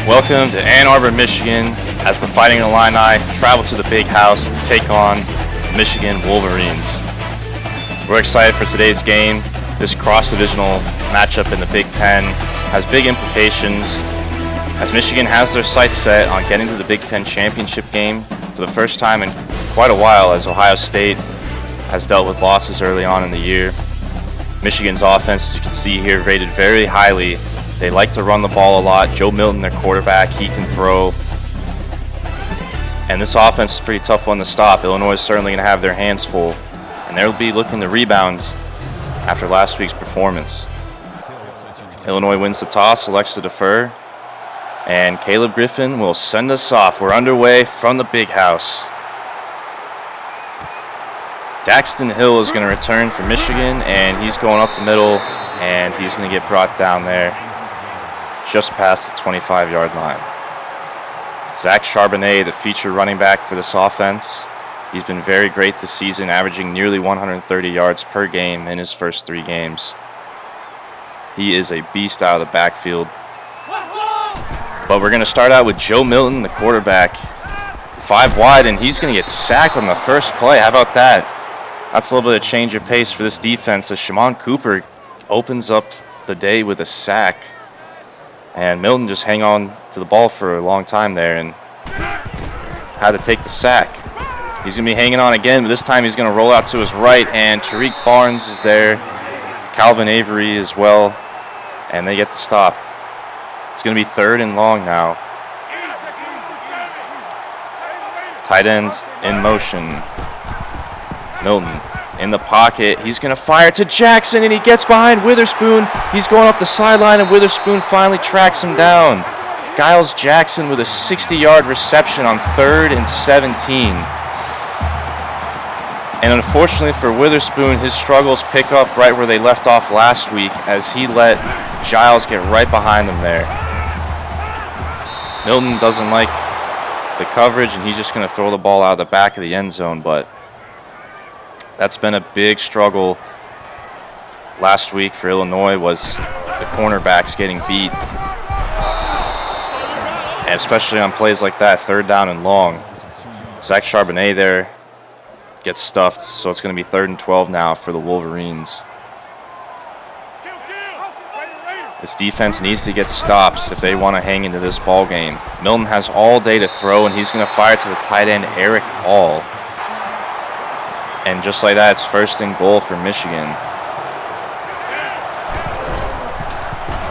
Welcome to Ann Arbor, Michigan, as the Fighting Illini travel to the Big House to take on the Michigan Wolverines. We're excited for today's game. This cross-divisional matchup in the Big Ten has big implications, as Michigan has their sights set on getting to the Big Ten championship game for the first time in quite a while, as Ohio State has dealt with losses early on in the year. Michigan's offense, as you can see here, rated very highly. They like to run the ball a lot. Joe Milton, their quarterback, he can throw. And this offense is a pretty tough one to stop. Illinois is certainly going to have their hands full, and they'll be looking to rebound after last week's performance. Illinois wins the toss, elects to defer, and Caleb Griffin will send us off. We're underway from the Big House. Daxton Hill is going to return for Michigan, and he's going up the middle, and he's going to get brought down there just past the 25-yard line. Zach Charbonnet, the feature running back for this offense, he's been very great this season, averaging nearly 130 yards per game in his first 3 games. He is a beast out of the backfield. But we're going to start out with Joe Milton, the quarterback. 5 wide, and he's going to get sacked on the first play. How about that? That's a little bit of change of pace for this defense, as Shimon Cooper opens up the day with a sack. And Milton just hang on to the ball for a long time there and had to take the sack. He's going to be hanging on again, but this time he's going to roll out to his right, and Tariq Barnes is there. Calvin Avery as well, and they get the stop. It's going to be 3rd and long now. Tight end in motion. Milton in the pocket. He's going to fire to Jackson, and he gets behind Witherspoon. He's going up the sideline, and Witherspoon finally tracks him down. Giles Jackson with a 60-yard reception on 3rd and 17. And unfortunately for Witherspoon, his struggles pick up right where they left off last week, as he let Giles get right behind him there. Milton doesn't like the coverage, and he's just going to throw the ball out of the back of the end zone, but that's been a big struggle last week for Illinois, was the cornerbacks getting beat. And especially on plays like that, 3rd down and long. Zach Charbonnet there gets stuffed, so it's going to be 3rd and 12 now for the Wolverines. This defense needs to get stops if they want to hang into this ball game. Milton has all day to throw, and he's going to fire to the tight end, Eric All. And just like that, it's 1st and goal for Michigan.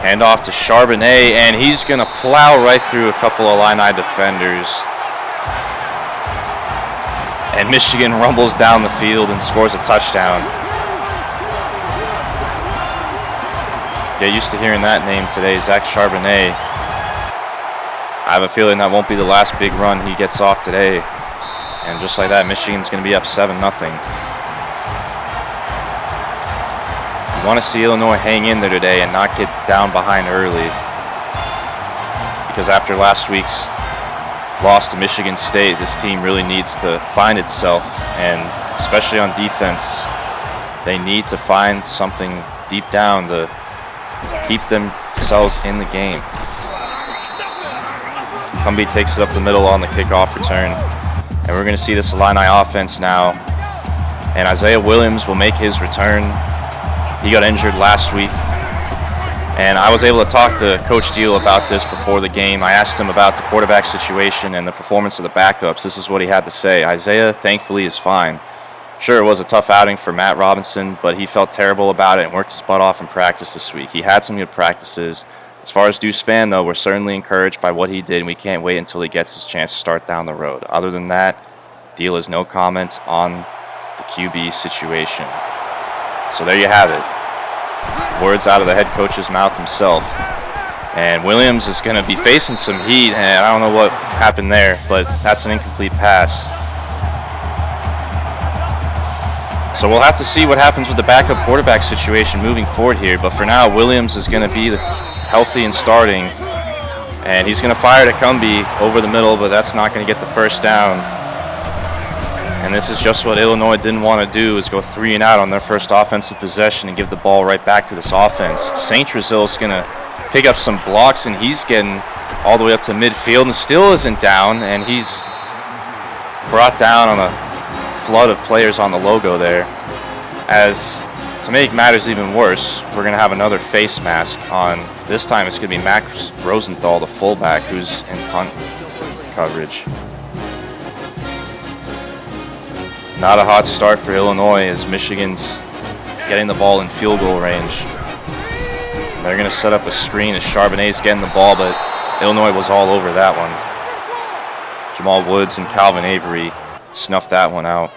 Hand off to Charbonnet, and he's going to plow right through a couple of Illini defenders. And Michigan rumbles down the field and scores a touchdown. Get used to hearing that name today, Zach Charbonnet. I have a feeling that won't be the last big run he gets off today. And just like that, Michigan's going to be up 7-0. You want to see Illinois hang in there today and not get down behind early, because after last week's loss to Michigan State, this team really needs to find itself, and especially on defense, they need to find something deep down to keep themselves in the game. Cumbie takes it up the middle on the kickoff return. And we're going to see this Illini offense now. And Isaiah Williams will make his return. He got injured last week. And I was able to talk to Coach Deal about this before the game. I asked him about the quarterback situation and the performance of the backups. This is what he had to say. Isaiah, thankfully, is fine. Sure, it was a tough outing for Matt Robinson, but he felt terrible about it and worked his butt off in practice this week. He had some good practices. As far as Deuce Spann, though, we're certainly encouraged by what he did, and we can't wait until he gets his chance to start down the road. Other than that, Deal has no comment on the QB situation. So there you have it. Words out of the head coach's mouth himself. And Williams is going to be facing some heat, and I don't know what happened there, but that's an incomplete pass. So we'll have to see what happens with the backup quarterback situation moving forward here. But for now, Williams is going to be healthy and starting. And he's going to fire to Cumbie over the middle, but that's not going to get the first down. And this is just what Illinois didn't want to do, is go 3 and out on their first offensive possession and give the ball right back to this offense. St. Trazil is going to pick up some blocks, and he's getting all the way up to midfield and still isn't down, and he's brought down on a flood of players on the logo there. As to make matters even worse, we're going to have another face mask on. This time it's going to be Max Rosenthal, the fullback, who's in punt coverage. Not a hot start for Illinois as Michigan's getting the ball in field goal range. They're going to set up a screen as Charbonnet's getting the ball, but Illinois was all over that one. Jamal Woods and Calvin Avery snuffed that one out.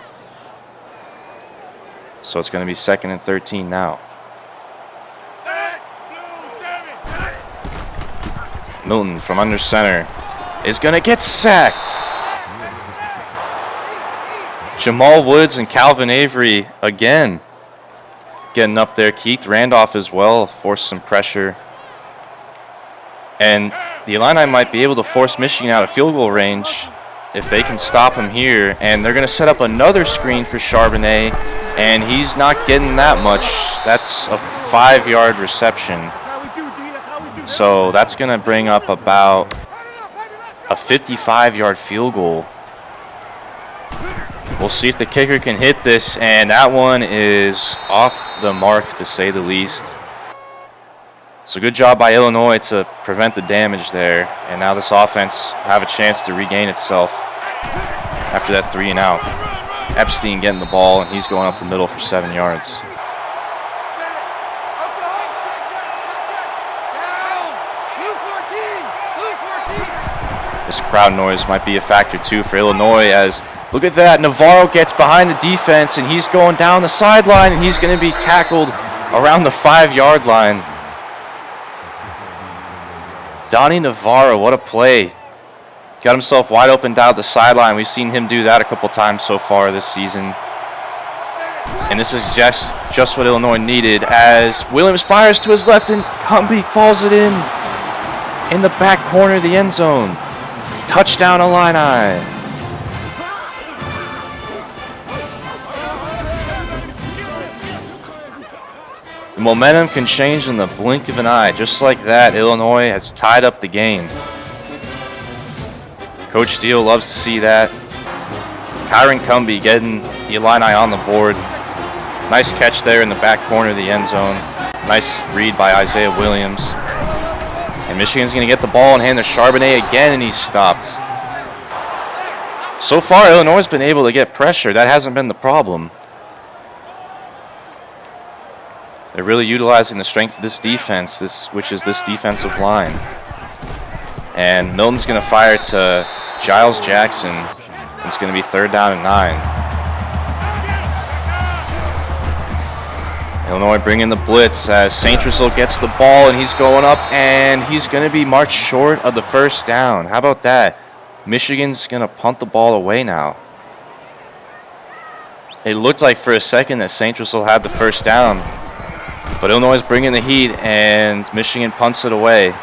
So it's going to be 2nd and 13 now. Milton from under center is going to get sacked. Jamal Woods and Calvin Avery again getting up there. Keith Randolph as well forced some pressure. And the Illini might be able to force Michigan out of field goal range if they can stop him here. And they're going to set up another screen for Charbonnet, and he's not getting that much. That's a 5-yard reception. So that's going to bring up about a 55-yard field goal. We'll see if the kicker can hit this, and that one is off the mark, to say the least. So good job by Illinois to prevent the damage there, and now this offense have a chance to regain itself after that 3 and out. Epstein getting the ball, and he's going up the middle for 7 yards. This crowd noise might be a factor too for Illinois, as look at that, Navarro gets behind the defense and he's going down the sideline, and he's going to be tackled around the 5-yard line. Donnie Navarro, what a play. Got himself wide open down the sideline. We've seen him do that a couple times so far this season. And this is just what Illinois needed, as Williams fires to his left and Humby falls it in the back corner of the end zone. Touchdown Illini. The momentum can change in the blink of an eye. Just like that, Illinois has tied up the game. Coach Steele loves to see that. Kyron Cumby getting the Illini on the board. Nice catch there in the back corner of the end zone. Nice read by Isaiah Williams. And Michigan's going to get the ball and hand to Charbonnet again, and he's stopped. So far, Illinois has been able to get pressure. That hasn't been the problem. They're really utilizing the strength of this defense, which is this defensive line. And Milton's going to fire to Giles Jackson. It's going to be 3rd down and 9. Illinois bringing the blitz as St. Russell gets the ball, and he's going up, and he's going to be marched short of the 1st down. How about that? Michigan's going to punt the ball away now. It looked like for a second that St. Russell had the 1st down, but Illinois is bringing the heat, and Michigan punts it away.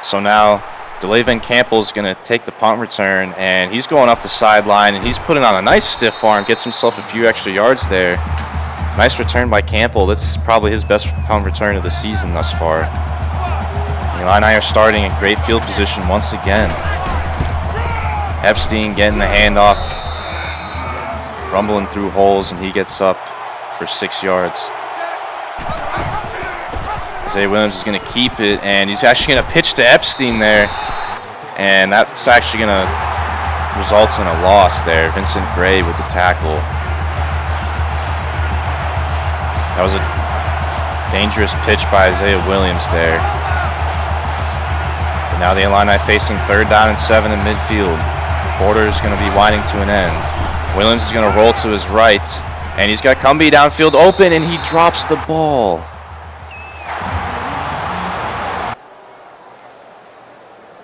So now DeLay Van Campbell is going to take the punt return, and he's going up the sideline, and he's putting on a nice stiff arm, gets himself a few extra yards there. Nice return by Campbell. This is probably his best punt return of the season thus far. The Illini are starting in great field position once again. Epstein getting the handoff, rumbling through holes, and he gets up for 6 yards. Isaiah Williams is going to keep it, and he's actually going to pitch to Epstein there, and that's actually going to result in a loss there. Vincent Gray with the tackle. That was a dangerous pitch by Isaiah Williams there. But now the Illini facing 3rd down and 7 in midfield. The quarter is going to be winding to an end. Williams is going to roll to his right, and he's got Cumby downfield open, and he drops the ball.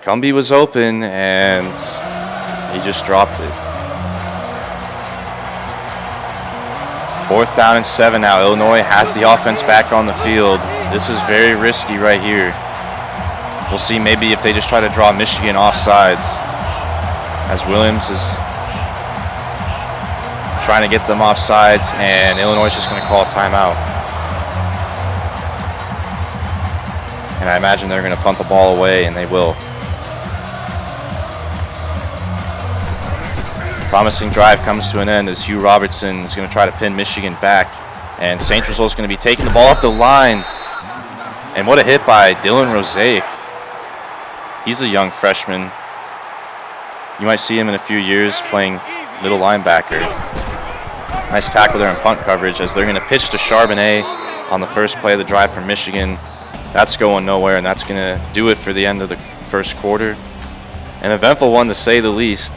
Cumby was open, and he just dropped it. 4th down and 7 now. Illinois has the offense back on the field. This is very risky right here. We'll see maybe if they just try to draw Michigan off sides, as Williams is trying to get them off sides, and Illinois is just going to call a timeout. And I imagine they're going to punt the ball away, and they will. Promising drive comes to an end as Hugh Robertson is going to try to pin Michigan back. And St. Jose's going to be taking the ball up the line. And what a hit by Dylan Rosaic. He's a young freshman. You might see him in a few years playing middle linebacker. Nice tackle there in punt coverage as they're going to pitch to Charbonnet on the first play of the drive for Michigan. That's going nowhere, and that's going to do it for the end of the first quarter. An eventful one, to say the least.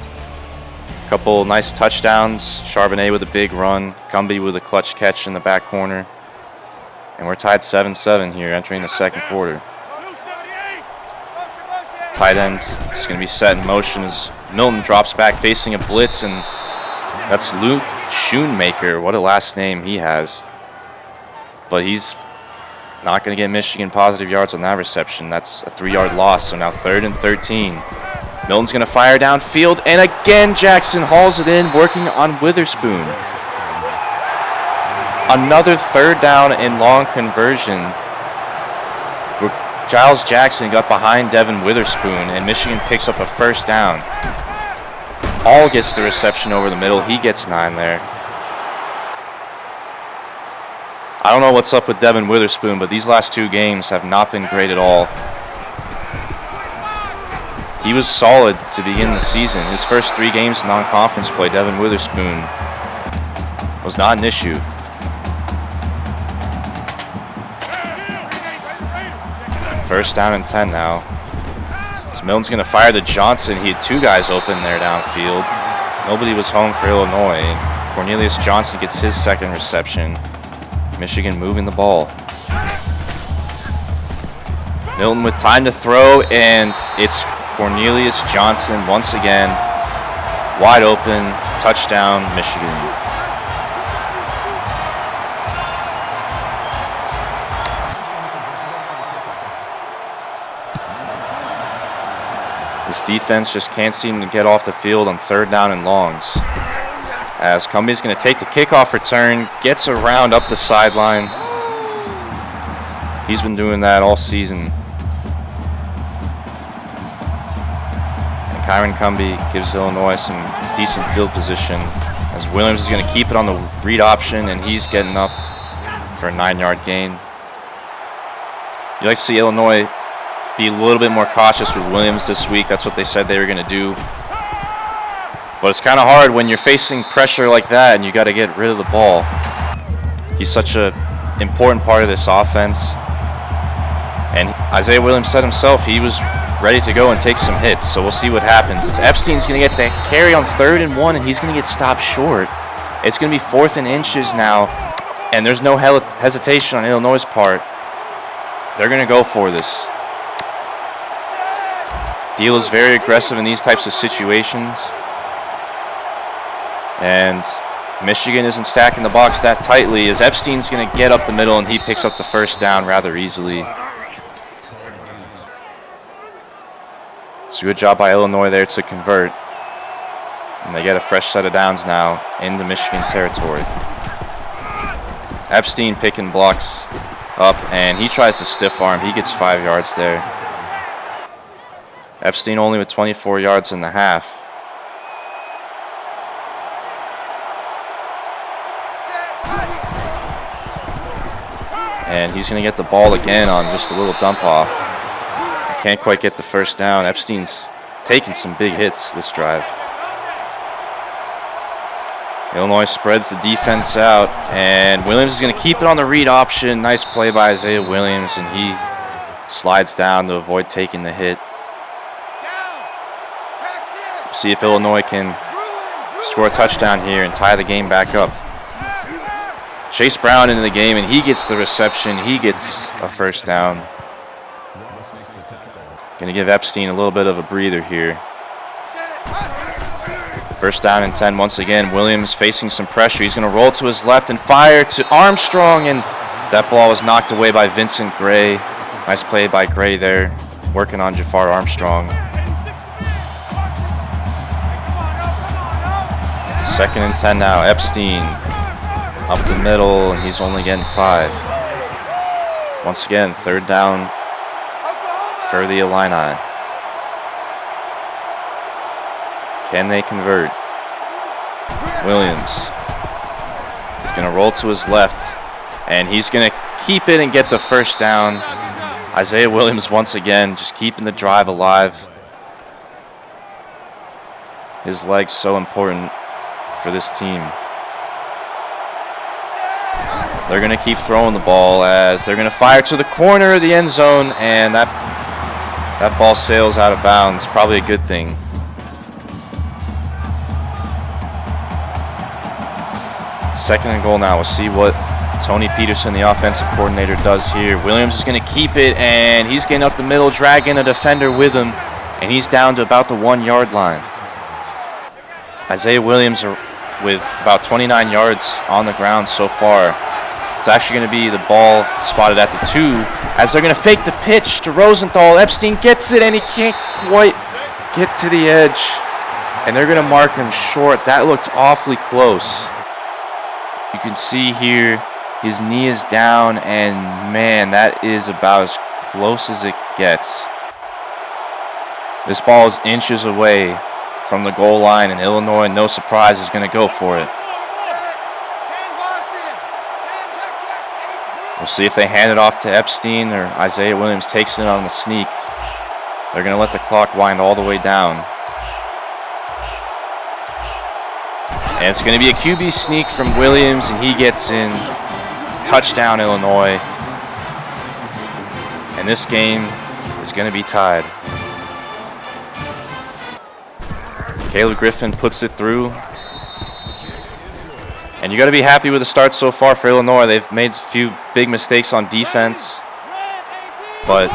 A couple nice touchdowns. Charbonnet with a big run. Cumbie with a clutch catch in the back corner. And we're tied 7-7 here entering the second quarter. Tight end is going to be set in motion as Milton drops back facing a blitz, and that's Luke Schoonmaker. What a last name he has. But he's not going to get Michigan positive yards on that reception. That's a 3-yard loss, so now 3rd and 13. Milton's going to fire downfield, and again Jackson hauls it in, working on Witherspoon. Another 3rd down and long conversion. Giles Jackson got behind Devin Witherspoon, and Michigan picks up a 1st down. All gets the reception over the middle. He gets 9 there. I don't know what's up with Devin Witherspoon, but these last 2 games have not been great at all. He was solid to begin the season. His first 3 games in non-conference play, Devin Witherspoon was not an issue. First down and 10 now. So Milton's going to fire to Johnson. He had 2 guys open there downfield. Nobody was home for Illinois. Cornelius Johnson gets his 2nd reception. Michigan moving the ball. Milton with time to throw, and it's Cornelius Johnson once again. Wide open, touchdown, Michigan. This defense just can't seem to get off the field on 3rd down and longs. As Cumbie's going to take the kickoff return, gets around up the sideline. He's been doing that all season. And Kyron Cumbie gives Illinois some decent field position as Williams is going to keep it on the read option, and he's getting up for a 9-yard gain. You like to see Illinois be a little bit more cautious with Williams this week. That's what they said they were going to do. But it's kind of hard when you're facing pressure like that and you got to get rid of the ball. He's such an important part of this offense. And Isaiah Williams said himself he was ready to go and take some hits. So we'll see what happens. As Epstein's going to get that carry on 3rd and 1, and he's going to get stopped short. It's going to be 4th and inches now, and there's no hesitation on Illinois' part. They're going to go for this. Deal is very aggressive in these types of situations. And Michigan isn't stacking the box that tightly as Epstein's going to get up the middle, and he picks up the 1st down rather easily. It's a good job by Illinois there to convert. And they get a fresh set of downs now into Michigan territory. Epstein picking blocks up, and he tries to stiff arm. He gets 5 yards there. Epstein only with 24 yards in the half. And he's going to get the ball again on just a little dump off. Can't quite get the 1st down. Epstein's taking some big hits this drive. Illinois spreads the defense out, and Williams is going to keep it on the read option. Nice play by Isaiah Williams, and he slides down to avoid taking the hit. See if Illinois can score a touchdown here and tie the game back up. Chase Brown into the game, and he gets the reception. He gets a 1st down. Going to give Epstein a little bit of a breather here. 1st down and 10 once again. Williams facing some pressure. He's going to roll to his left and fire to Armstrong, and that ball was knocked away by Vincent Gray. Nice play by Gray there, working on Jafar Armstrong. 2nd and 10 now. Epstein up the middle, and he's only getting 5. Once again, 3rd down for the Illini. Can they convert? Williams. He's going to roll to his left, and he's going to keep it and get the first down. Isaiah Williams once again just keeping the drive alive. His legs so important for this team. They're going to keep throwing the ball as they're going to fire to the corner of the end zone, and that ball sails out of bounds. Probably a good thing. Second and goal now. We'll see what Tony Peterson, the offensive coordinator, does here. Williams is going to keep it, and he's getting up the middle, dragging a defender with him, and he's down to about the 1 yard line. Isaiah Williams with about 29 yards on the ground so far. It's actually going to be the ball spotted at the 2 as they're going to fake the pitch to Rosenthal. Epstein gets it, and he can't quite get to the edge, and they're going to mark him short. That looked awfully close. You can see here his knee is down, and man, that is about as close as it gets. This ball is inches away from the goal line, and Illinois, no surprise, is going to go for it. We'll see if they hand it off to Epstein or Isaiah Williams takes it on the sneak. They're going to let the clock wind all the way down. And it's going to be a QB sneak from Williams, and he gets in. Touchdown, Illinois. And this game is going to be tied. Caleb Griffin puts it through. And you got to be happy with the start so far for Illinois. They've made a few big mistakes on defense, but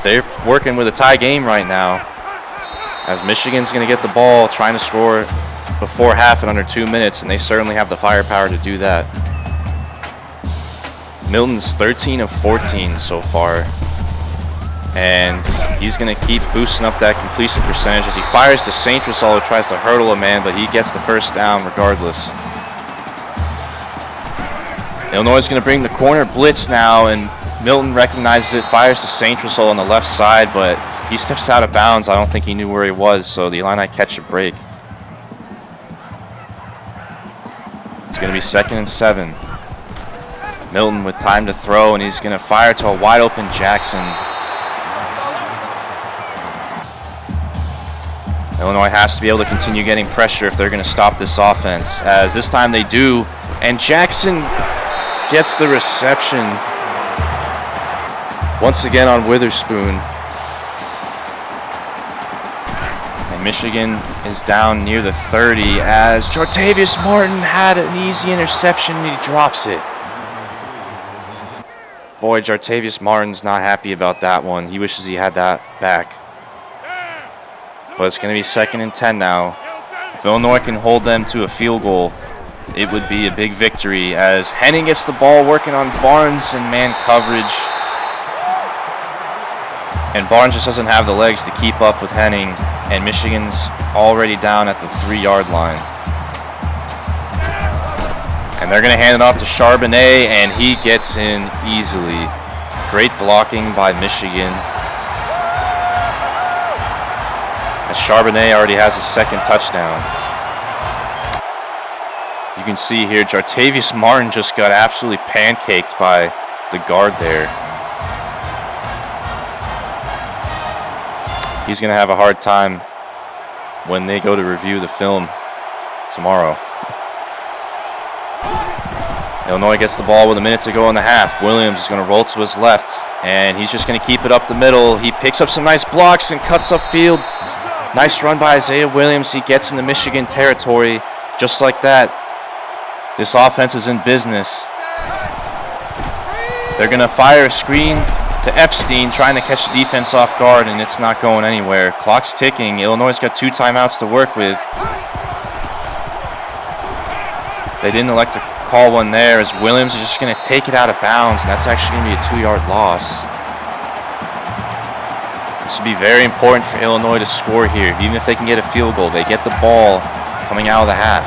they're working with a tie game right now, as Michigan's going to get the ball, trying to score before half in under 2 minutes, and they certainly have the firepower to do that. Milton's 13 of 14 so far, and he's going to keep boosting up that completion percentage as he fires to St. Rosal, who tries to hurdle a man, but he gets the first down regardless. Illinois is going to bring the corner blitz now, and Milton recognizes it, fires to St. Rosal on the left side, but he steps out of bounds. I don't think he knew where he was, so the Illini catch a break. It's going to be 2nd and 7. Milton with time to throw, and he's going to fire to a wide open Jackson. Illinois has to be able to continue getting pressure if they're going to stop this offense, as this time they do, and Jackson gets the reception once again on Witherspoon. And Michigan is down near the 30 as Jartavius Martin had an easy interception and he drops it. Boy, Jartavius Martin's not happy about that one. He wishes he had that back. But it's going to be 2nd and 10 now. If Illinois can hold them to a field goal, it would be a big victory, as Henning gets the ball working on Barnes and man coverage. And Barnes just doesn't have the legs to keep up with Henning, and Michigan's already down at the 3 yard line. And they're going to hand it off to Charbonnet, and he gets in easily. Great blocking by Michigan, as Charbonnet already has his 2nd touchdown. You can see here Jartavius Martin just got absolutely pancaked by the guard there. He's going to have a hard time when they go to review the film tomorrow. Illinois gets the ball with a minute to go in the half. Williams is going to roll to his left, and he's just going to keep it up the middle. He picks up some nice blocks and cuts upfield. Nice run by Isaiah Williams. He gets into Michigan territory just like that. This offense is in business. They're going to fire a screen to Epstein, trying to catch the defense off guard, and it's not going anywhere. Clock's ticking. Illinois got 2 timeouts to work with. They didn't elect to call one there, as Williams is just going to take it out of bounds, and that's actually going to be a 2 yard loss. This would be very important for Illinois to score here. Even if they can get a field goal, they get the ball coming out of the half.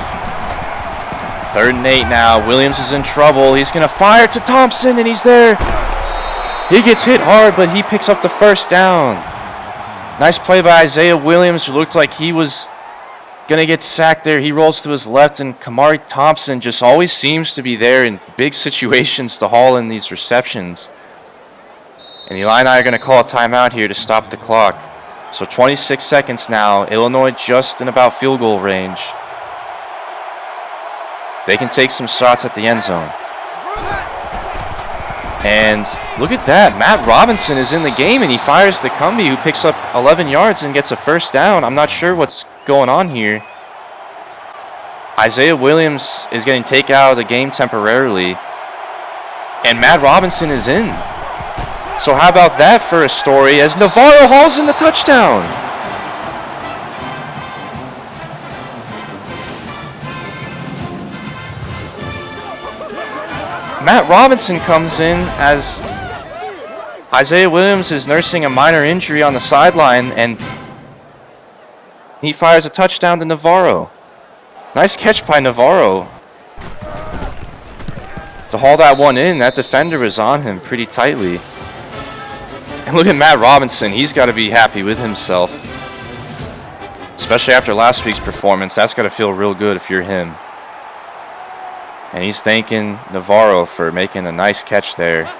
3rd and 8 now. Williams is in trouble. He's going to fire to Thompson, and he's there. He gets hit hard, but he picks up the first down. Nice play by Isaiah Williams, who looked like he was going to get sacked there. He rolls to his left, and Kamari Thompson just always seems to be there in big situations to haul in these receptions. And the Illini are going to call a timeout here to stop the clock. So 26 seconds now. Illinois just in about field goal range. They can take some shots at the end zone. And look at that. Matt Robinson is in the game, and he fires to Cumbie, who picks up 11 yards and gets a first down. I'm not sure what's going on here. Isaiah Williams is getting taken out of the game temporarily, and Matt Robinson is in. So how about that for a story as Navarro hauls in the touchdown? Matt Robinson comes in as Isaiah Williams is nursing a minor injury on the sideline, and he fires a touchdown to Navarro. Nice catch by Navarro to haul that one in. That defender was on him pretty tightly. And look at Matt Robinson. He's got to be happy with himself, especially after last week's performance. That's got to feel real good if you're him. And he's thanking Navarro for making a nice catch there.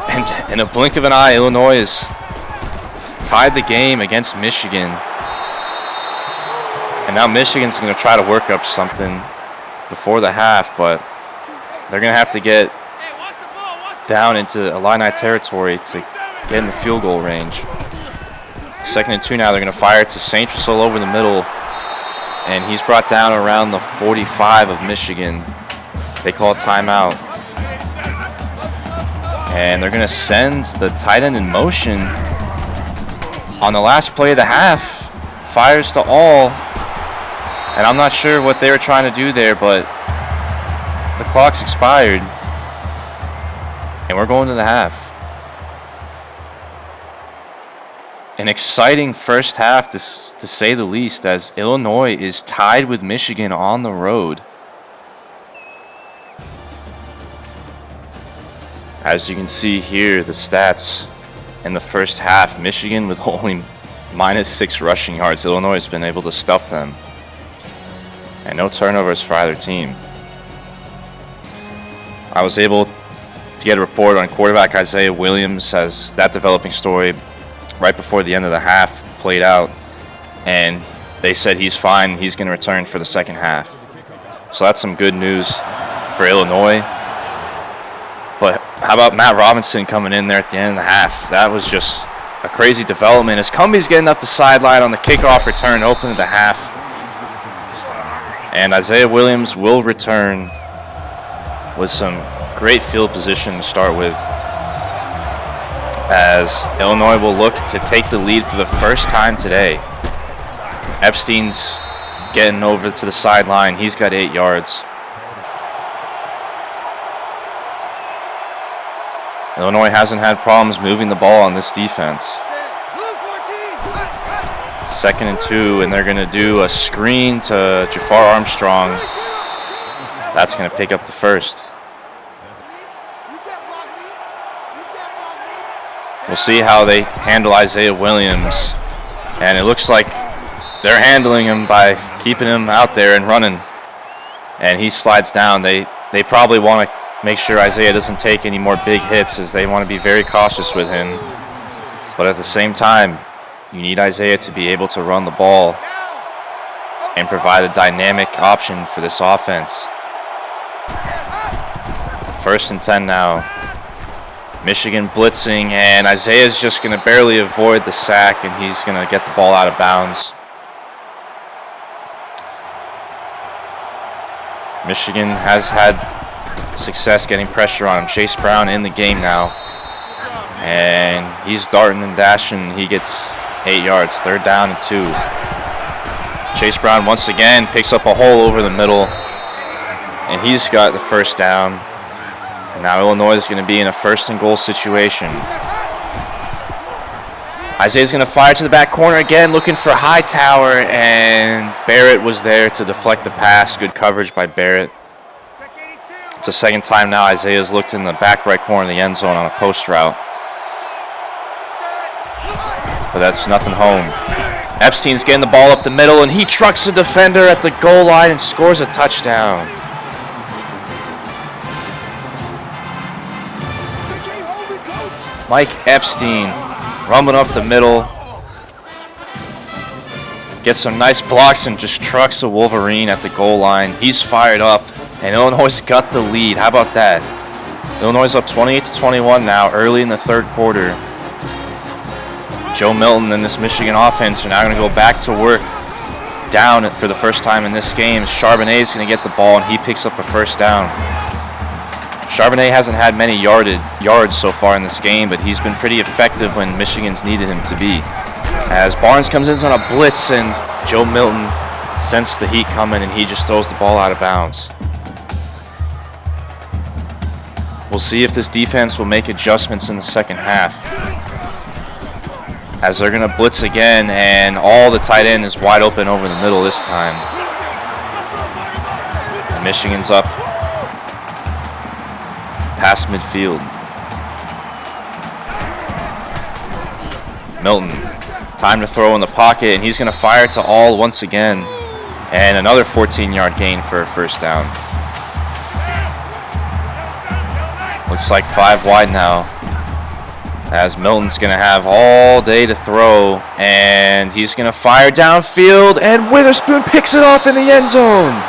And in a blink of an eye, Illinois has tied the game against Michigan. And now Michigan's going to try to work up something before the half, but they're going to have to get down into Illini territory to get in the field goal range. 2nd and 2 now. They're going to fire to St. Russell over the middle. And he's brought down around the 45 of Michigan. They call a timeout. And they're going to send the tight end in motion on the last play of the half. Fires to all. And I'm not sure what they were trying to do there, but the clock's expired. And we're going to the half. An exciting first half, to say the least, as Illinois is tied with Michigan on the road. As you can see here, the stats in the first half, Michigan with only -6 rushing yards. Illinois has been able to stuff them. And no turnovers for either team. I was able to get a report on quarterback Isaiah Williams as that developing story right before the end of the half played out, and they said he's fine. He's going to return for the second half. So that's some good news for Illinois. But how about Matt Robinson coming in there at the end of the half? That was just a crazy development as Cumbie's getting up the sideline on the kickoff return, open at the half. And Isaiah Williams will return with some great field position to start with, as Illinois will look to take the lead for the first time today. Epstein's getting over to the sideline. He's got 8 yards. Illinois hasn't had problems moving the ball on this defense. 2nd and 2, and they're going to do a screen to Jafar Armstrong. That's going to pick up the first. We'll see how they handle Isaiah Williams. And it looks like they're handling him by keeping him out there and running. And he slides down. They probably want to make sure Isaiah doesn't take any more big hits, as they want to be very cautious with him. But at the same time, you need Isaiah to be able to run the ball and provide a dynamic option for this offense. 1st and 10 now. Michigan blitzing, and Isaiah's just going to barely avoid the sack, and he's going to get the ball out of bounds. Michigan has had success getting pressure on him. Chase Brown in the game now, and he's darting and dashing. He gets 8 yards, 3rd down and 2. Chase Brown once again picks up a hole over the middle, and he's got the first down. And now Illinois is going to be in a 1st and goal situation. Isaiah's going to fire to the back corner again, looking for Hightower, and Barrett was there to deflect the pass. Good coverage by Barrett. It's the 2nd time now Isaiah's looked in the back right corner of the end zone on a post route. But that's nothing home. Epstein's getting the ball up the middle, and he trucks the defender at the goal line and scores a touchdown. Mike Epstein rumbling up the middle. Gets some nice blocks and just trucks the Wolverine at the goal line. He's fired up, and Illinois got the lead. How about that? Illinois is up 28-21 now, early in the third quarter. Joe Milton and this Michigan offense are now going to go back to work down for the first time in this game. Charbonnet is going to get the ball, and he picks up a first down. Charbonnet hasn't had many yards so far in this game, but he's been pretty effective when Michigan's needed him to be. As Barnes comes in on a blitz, and Joe Milton sensed the heat coming, and he just throws the ball out of bounds. We'll see if this defense will make adjustments in the second half, as they're going to blitz again, and all the tight end is wide open over the middle this time. And Michigan's up past midfield. Milton, time to throw in the pocket, and he's going to fire to all once again, and another 14-yard gain for a first down. Looks like 5 wide now, as Milton's going to have all day to throw, and he's going to fire downfield, and Witherspoon picks it off in the end zone.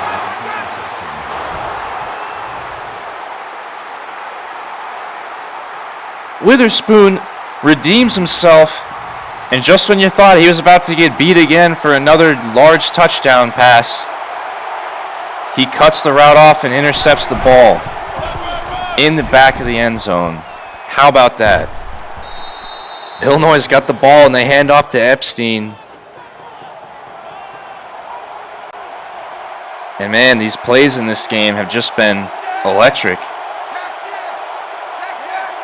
Witherspoon redeems himself, and just when you thought he was about to get beat again for another large touchdown pass, he cuts the route off and intercepts the ball in the back of the end zone. How about that? Illinois got the ball, and they hand off to Epstein. And man, these plays in this game have just been electric.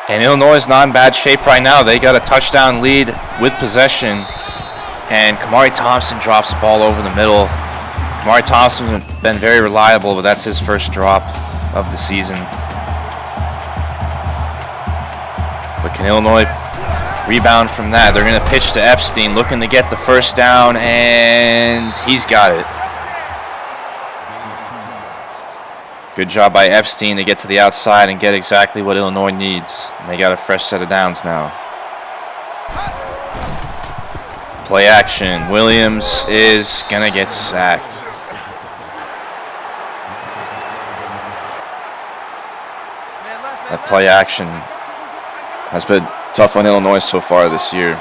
And Illinois is not in bad shape right now. They got a touchdown lead with possession, and Kamari Thompson drops the ball over the middle. Kamari Thompson has been very reliable, but that's his first drop of the season. But can Illinois rebound from that? They're going to pitch to Epstein, looking to get the first down, and he's got it. Good job by Epstein to get to the outside and get exactly what Illinois needs. And they got a fresh set of downs now. Play action. Williams is going to get sacked. That play action has been tough on Illinois so far this year,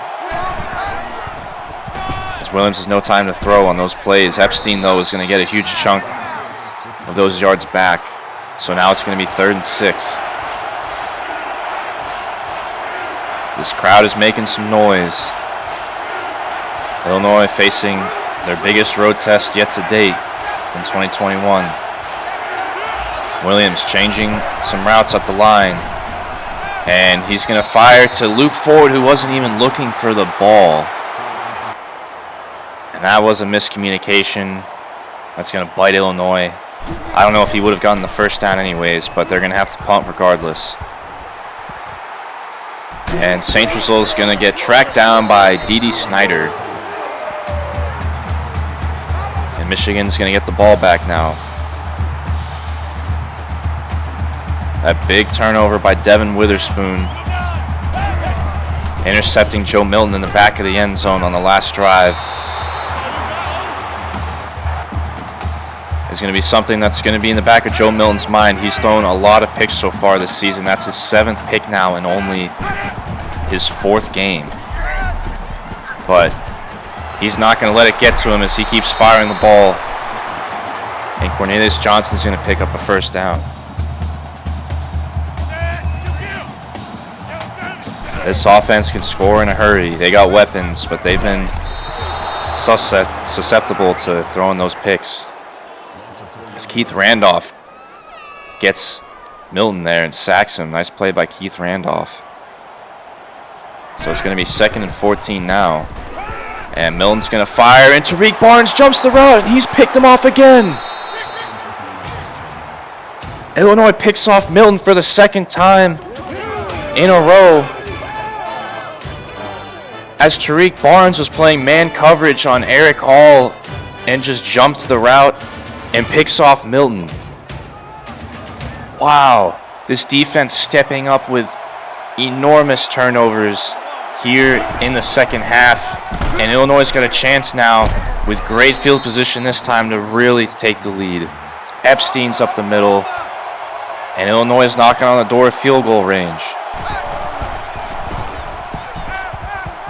as Williams has no time to throw on those plays. Epstein, though, is going to get a huge chunk of those yards back. So now it's going to be 3rd and 6. This crowd is making some noise. Illinois facing their biggest road test yet to date in 2021. Williams changing some routes at the line, and he's going to fire to Luke Ford, who wasn't even looking for the ball. And that was a miscommunication. That's going to bite Illinois. I don't know if he would have gotten the first down anyways, but they're going to have to punt regardless. And St. Rizal is going to get tracked down by D.D. Snyder. And Michigan's going to get the ball back now. That big turnover by Devin Witherspoon, intercepting Joe Milton in the back of the end zone on the last drive, is going to be something that's going to be in the back of Joe Milton's mind. He's thrown a lot of picks so far this season. That's his 7th pick now in only his 4th game. But he's not going to let it get to him as he keeps firing the ball. And Cornelius Johnson's going to pick up a first down. This offense can score in a hurry. They got weapons, but they've been susceptible to throwing those picks. As Keith Randolph gets Milton there and sacks him. Nice play by Keith Randolph. So it's going to be 2nd and 14 now. And Milton's going to fire, and Tariq Barnes jumps the route, and he's picked him off again. Illinois picks off Milton for the 2nd time in a row. as Tariq Barnes was playing man coverage on Eric Hall and just jumps the route and picks off Milton. Wow, this defense stepping up with enormous turnovers here in the second half, and Illinois got a chance now with great field position this time to really take the lead. Epstein's up the middle, and Illinois is knocking on the door of field goal range.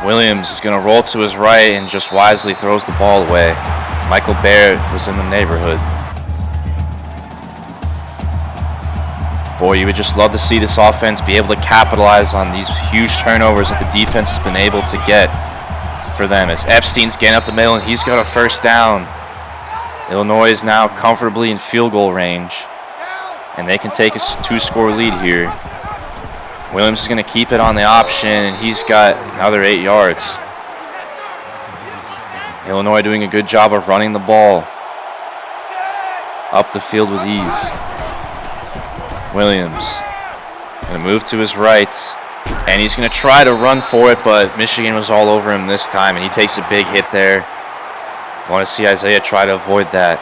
Williams is going to roll to his right and just wisely throws the ball away. Michael Baird was in the neighborhood. Boy, you would just love to see this offense be able to capitalize on these huge turnovers that the defense has been able to get for them. As Epstein's getting up the middle and he's got a first down. Illinois is now comfortably in field goal range, and they can take a 2-score lead here. Williams is going to keep it on the option, and he's got another 8 yards. Illinois doing a good job of running the ball up the field with ease. Williams going to move to his right, and he's going to try to run for it, but Michigan was all over him this time, and he takes a big hit there. I want to see Isaiah try to avoid that.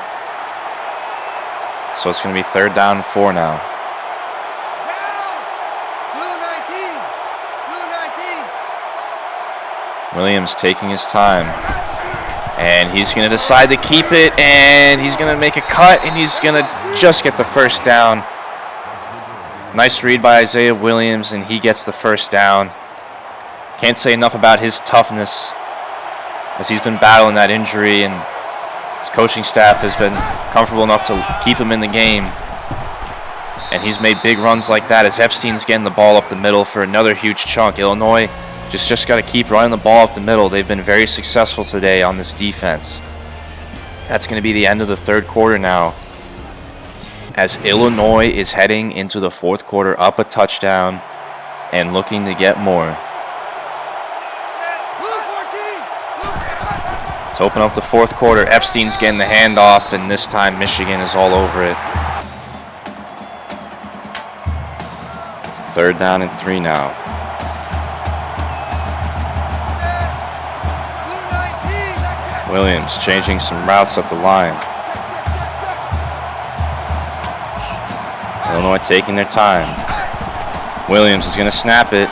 So it's going to be 3rd down and 4 now. Williams taking his time, and he's going to decide to keep it, and he's going to make a cut, and he's going to just get the first down. Nice read by Isaiah Williams, and he gets the first down. Can't say enough about his toughness, as he's been battling that injury, and his coaching staff has been comfortable enough to keep him in the game. And he's made big runs like that as Epstein's getting the ball up the middle for another huge chunk. Illinois just got to keep running the ball up the middle. They've been very successful today on this defense. That's going to be the end of the 3rd quarter now, as Illinois is heading into the 4th quarter up a touchdown and looking to get more. To open up the 4th quarter, Epstein's getting the handoff, and this time Michigan is all over it. 3rd down and 3 now. Williams changing some routes at the line. Illinois taking their time. Williams is going to snap it,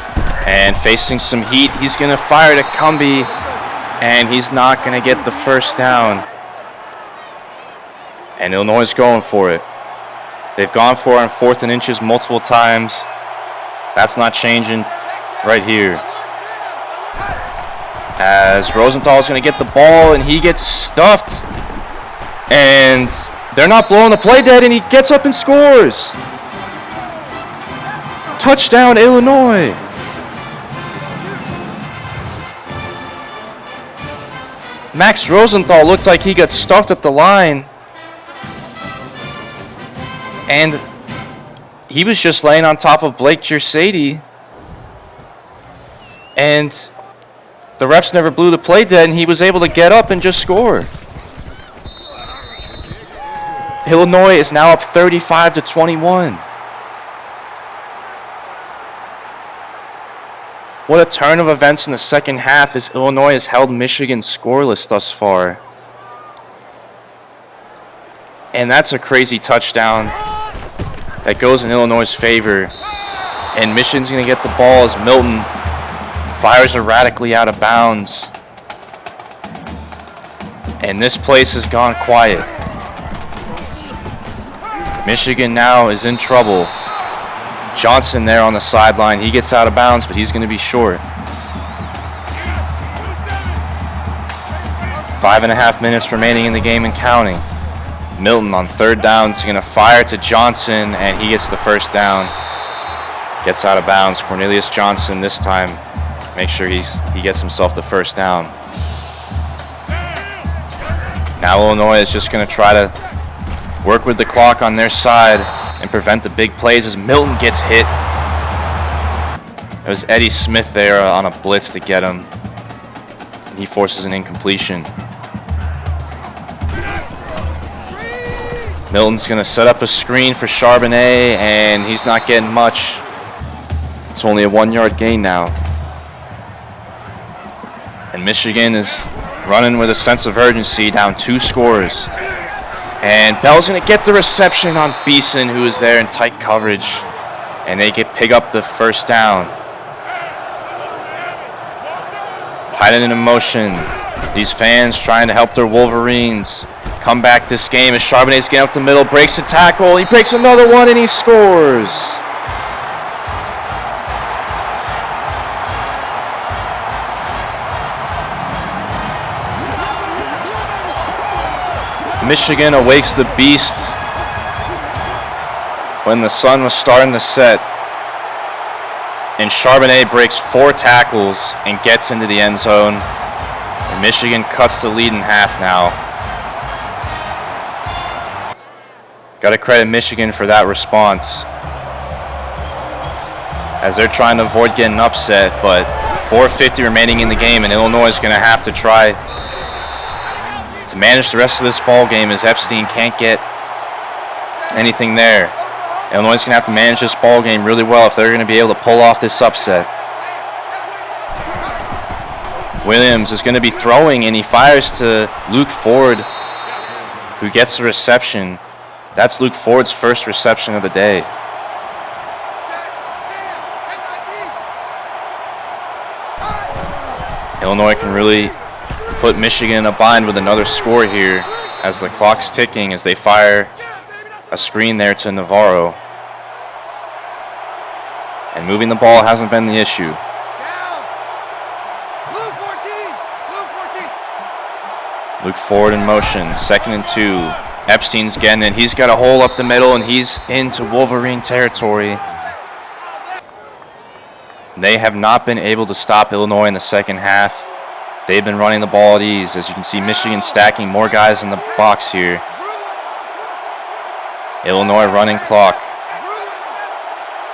and facing some heat, he's going to fire to Cumbie, and he's not going to get the first down. And Illinois is going for it. They've gone for it on 4th and inches multiple times. That's not changing right here. As Rosenthal is going to get the ball, and he gets stuffed. And they're not blowing the play dead, and he gets up and scores. Touchdown, Illinois. Max Rosenthal looked like he got stuffed at the line, and he was just laying on top of Blake Gersady, and the refs never blew the play dead, and he was able to get up and just score. Illinois is now up 35-21. What a turn of events in the second half, as Illinois has held Michigan scoreless thus far. And that's a crazy touchdown that goes in Illinois' favor. And Michigan's going to get the ball as Milton fires erratically out of bounds. And this place has gone quiet. Michigan now is in trouble. Johnson there on the sideline. He gets out of bounds, but he's going to be short. 5.5 minutes remaining in the game and counting. Milton on 3rd down is going to fire to Johnson, and he gets the first down. Gets out of bounds. Cornelius Johnson this time. Make sure he gets himself the first down. Now Illinois is just going to try to work with the clock on their side and prevent the big plays as Milton gets hit. It was Eddie Smith there on a blitz to get him. And he forces an incompletion. Milton's going to set up a screen for Charbonnet, and he's not getting much. It's only a 1-yard gain now. And Michigan is running with a sense of urgency, down 2 scores. And Bell's going to get the reception on Beeson, who is there in tight coverage. And they pick up the first down. Tight end in motion. These fans trying to help their Wolverines come back this game as Charbonnet's getting up the middle, breaks a tackle. He breaks another one, and he scores. Michigan awakes the beast when the sun was starting to set. And Charbonnet breaks 4 tackles and gets into the end zone. And Michigan cuts the lead in half now. Got to credit Michigan for that response, as they're trying to avoid getting upset, but 4:50 remaining in the game, and Illinois is going to have to try to manage the rest of this ball game as Epstein can't get anything there. Illinois is going to have to manage this ball game really well if they're going to be able to pull off this upset. Williams is going to be throwing, and he fires to Luke Ford, who gets the reception. That's Luke Ford's first reception of the day. Illinois can really put Michigan in a bind with another score here as the clock's ticking as they fire a screen there to Navarro. And moving the ball hasn't been the issue. Luke Ford in motion, 2nd and 2. Epstein's getting it. He's got a hole up the middle, and he's into Wolverine territory. They have not been able to stop Illinois in the second half. They've been running the ball at ease. As you can see, Michigan stacking more guys in the box here. Illinois running clock,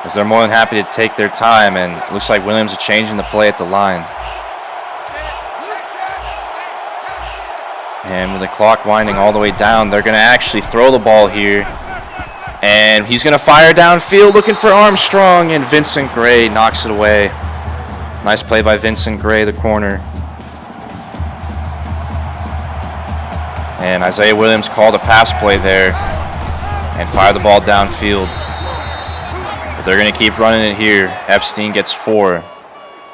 as they're more than happy to take their time, and it looks like Williams is changing the play at the line. And with the clock winding all the way down, they're going to actually throw the ball here. And he's going to fire downfield looking for Armstrong, and Vincent Gray knocks it away. Nice play by Vincent Gray, the corner. And Isaiah Williams called a pass play there and fired the ball downfield. But they're going to keep running it here. Epstein gets 4.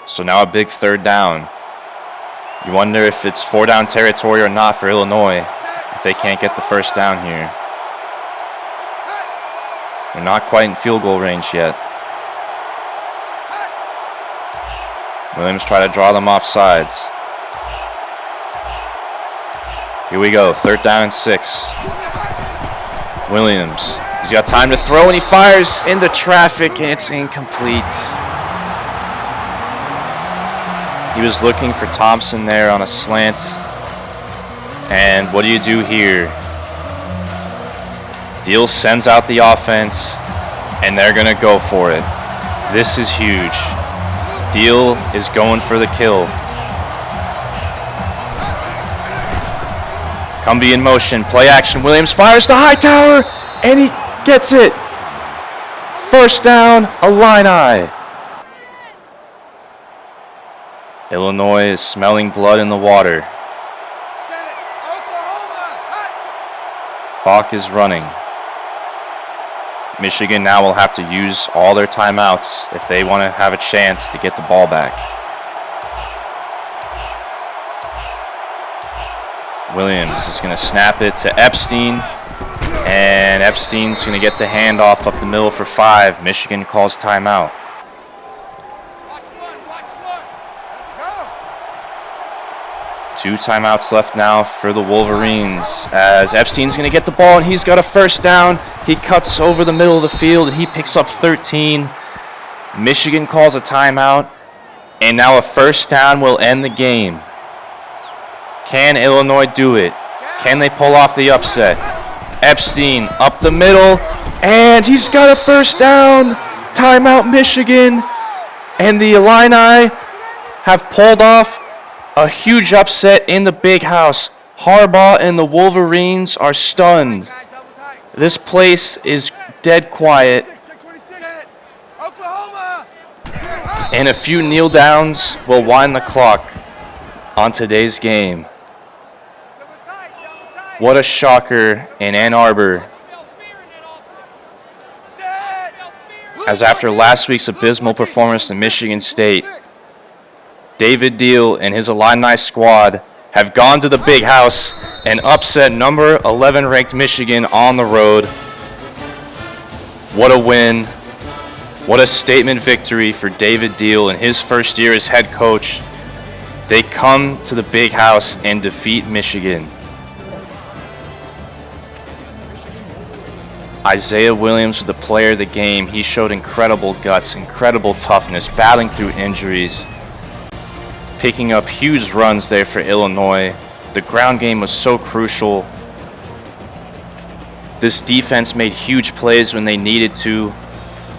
So now a big 3rd down. You wonder if it's 4-down territory or not for Illinois if they can't get the first down here. They're not quite in field goal range yet. Williams try to draw them off sides. Here we go, 3rd down and 6. Williams, he's got time to throw, and he fires into traffic, and it's incomplete. He was looking for Thompson there on a slant. And what do you do here? Deal sends out the offense, and they're going to go for it. This is huge. Deal is going for the kill. Cumbie in motion, play action. Williams fires to Hightower, and he gets it. 1st down, Illini. Illinois is smelling blood in the water. Clock is running. Michigan now will have to use all their timeouts if they want to have a chance to get the ball back. Williams is going to snap it to Epstein, and Epstein's going to get the handoff up the middle for 5. Michigan calls timeout. Two timeouts left now for the Wolverines, as Epstein's going to get the ball, and he's got a 1st down. He cuts over the middle of the field, and he picks up 13. Michigan calls a timeout, and now a 1st down will end the game. Can Illinois do it? Can they pull off the upset? Epstein up the middle, and he's got a 1st down. Timeout, Michigan. And the Illini have pulled off a huge upset in the big house. Harbaugh and the Wolverines are stunned. This place is dead quiet. And a few kneel downs will wind the clock. on today's game. What a shocker in Ann Arbor, as after last week's abysmal performance in Michigan State, David Deal and his Illini squad have gone to the Big House and upset number 11 ranked Michigan on the road. What a win. What a statement victory for David Deal in his first year as head coach. They come to the Big House and defeat Michigan. Isaiah Williams was the player of the game. He showed incredible guts, incredible toughness, battling through injuries, picking up huge runs there for Illinois. The ground game was so crucial. This defense made huge plays when they needed to.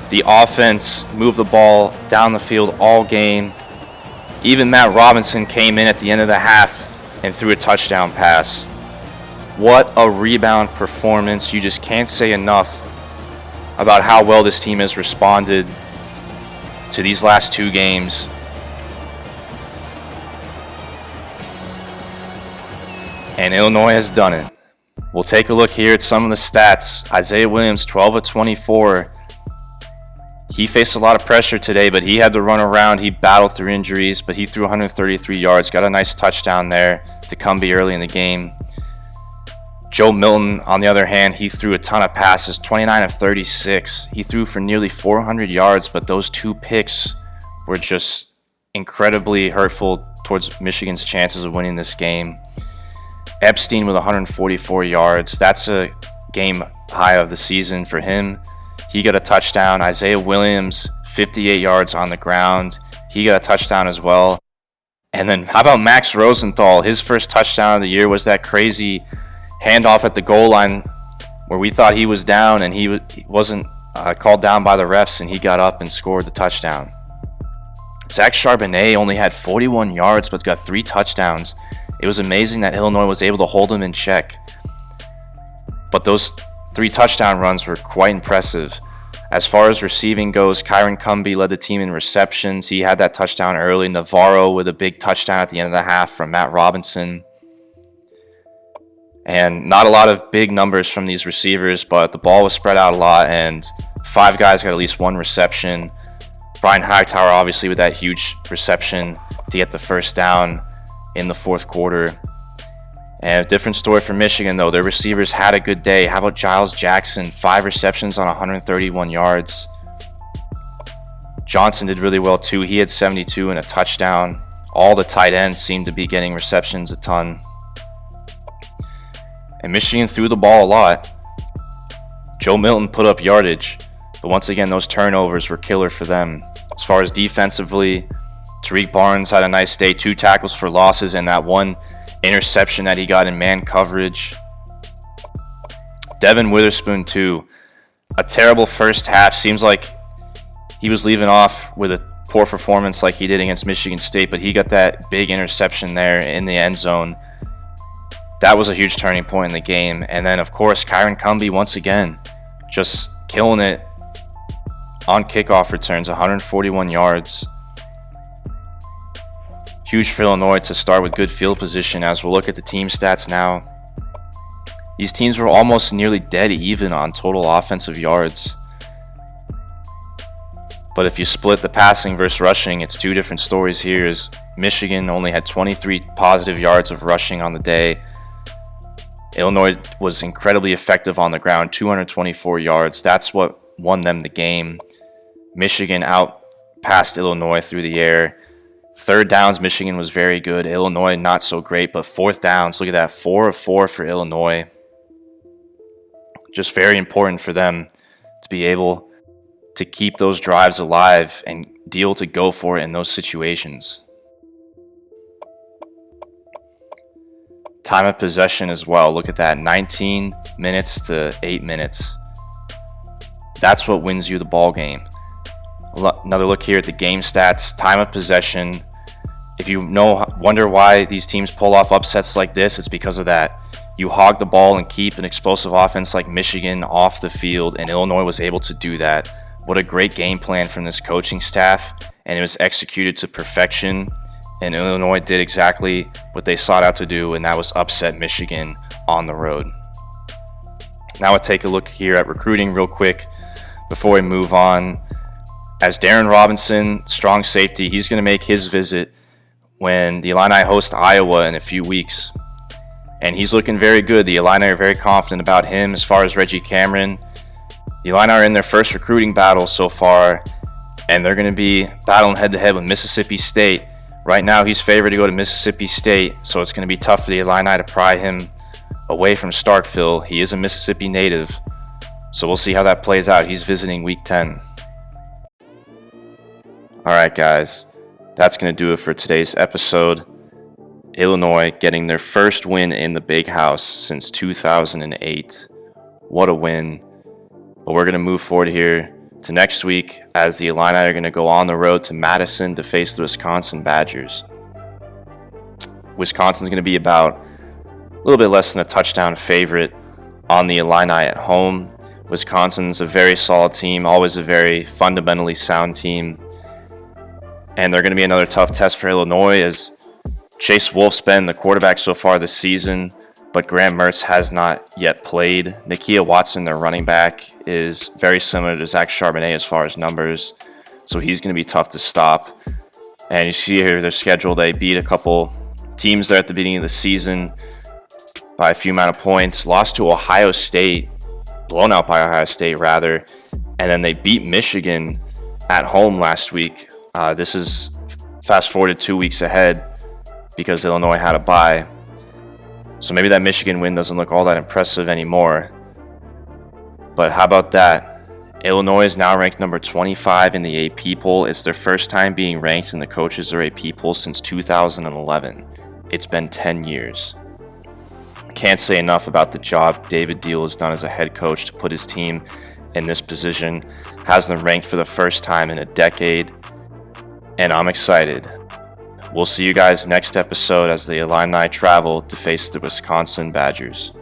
The offense moved the ball down the field all game. Even Matt Robinson came in at the end of the half and threw a touchdown pass. What a rebound performance. You just can't say enough about how well this team has responded to these last two games. And Illinois has done it. We'll take a look here at some of the stats. Isaiah Williams, 12 of 24. He faced a lot of pressure today, but he had to run around. He battled through injuries, but he threw 133 yards, got a nice touchdown there to Cumbie early in the game. Joe Milton, on the other hand, he threw a ton of passes, 29 of 36. He threw for nearly 400 yards, but those two picks were just incredibly hurtful towards Michigan's chances of winning this game. Epstein with 144 yards. That's a game high of the season for him. He got a touchdown. Isaiah Williams, 58 yards on the ground. He got a touchdown as well. And then how about Max Rosenthal? His first touchdown of the year was that crazy handoff at the goal line where we thought he was down and he wasn't called down by the refs, and he got up and scored the touchdown. Zach Charbonnet only had 41 yards but got 3 touchdowns. It was amazing that Illinois was able to hold him in check. But those 3 touchdown runs were quite impressive. As far as receiving goes, Kyron Cumbie led the team in receptions. He had that touchdown early. Navarro with a big touchdown at the end of the half from Matt Robinson. And not a lot of big numbers from these receivers, but the ball was spread out a lot, and 5 guys got at least 1 reception. Brian Hightower obviously with that huge reception to get the first down in the fourth quarter. And a different story for Michigan, though. Their receivers had a good day. How about Giles Jackson? 5 receptions on 131 yards. Johnson did really well, too. He had 72 and a touchdown. All the tight ends seemed to be getting receptions a ton. And Michigan threw the ball a lot. Joe Milton put up yardage. But once again, those turnovers were killer for them. As far as defensively, Tariq Barnes had a nice day. 2 tackles for losses and that 1 interception that he got in man coverage. Devin Witherspoon, too. A terrible first half. Seems like he was leaving off with a poor performance like he did against Michigan State, but he got that big interception there in the end zone. That was a huge turning point in the game. And then, of course, Kyron Cumbie once again just killing it on kickoff returns, 141 yards. Huge for Illinois to start with good field position. As we'll look at the team stats now, these teams were almost nearly dead even on total offensive yards. But if you split the passing versus rushing, it's 2 different stories here. As Michigan only had 23 positive yards of rushing on the day. Illinois was incredibly effective on the ground, 224 yards. That's what won them the game. Michigan outpassed Illinois through the air. Third downs, Michigan was very good. Illinois, not so great, but fourth downs, look at that, 4 of 4 for Illinois. Just very important for them to be able to keep those drives alive and deal to go for it in those situations. Time of possession as well. Look at that, 19 minutes to 8 minutes. That's what wins you the ball game. Another look here at the game stats. Time of possession. If you wonder why these teams pull off upsets like this, it's because of that. You hog the ball and keep an explosive offense like Michigan off the field, and Illinois was able to do that. What a great game plan from this coaching staff, and it was executed to perfection. And Illinois did exactly what they sought out to do, and that was upset Michigan on the road. Now we'll take a look here at recruiting real quick before we move on. As Darren Robinson, strong safety, he's going to make his visit when the Illini host Iowa in a few weeks. And he's looking very good. The Illini are very confident about him. As far as Reggie Cameron, the Illini are in their first recruiting battle so far, and they're going to be battling head-to-head with Mississippi State. Right now, he's favored to go to Mississippi State, so it's going to be tough for the Illini to pry him away from Starkville. He is a Mississippi native, so we'll see how that plays out. He's visiting Week 10. All right, guys, that's going to do it for today's episode. Illinois getting their first win in the Big House since 2008. What a win. But we're going to move forward here to next week, as the Illini are going to go on the road to Madison to face the Wisconsin Badgers. Wisconsin's going to be about a little bit less than a touchdown favorite on the Illini at home. Wisconsin's a very solid team, always a very fundamentally sound team. And they're going to be another tough test for Illinois, as Chase Wolf's been the quarterback so far this season, but Graham Mertz has not yet played. Nakia Watson, their running back, is very similar to Zach Charbonnet as far as numbers, so he's going to be tough to stop. And you see here their schedule, they beat a couple teams there at the beginning of the season by a few amount of points, lost to Ohio State, blown out by Ohio State rather, and then they beat Michigan at home last week. This is fast forwarded 2 weeks ahead because Illinois had a bye. So maybe that Michigan win doesn't look all that impressive anymore. But how about that? Illinois is now ranked number 25 in the AP poll. It's their first time being ranked in the coaches or AP poll since 2011. It's been 10 years. Can't say enough about the job David Deal has done as a head coach to put his team in this position. Has them ranked for the first time in a decade. And I'm excited. We'll see you guys next episode as the Illini travel to face the Wisconsin Badgers.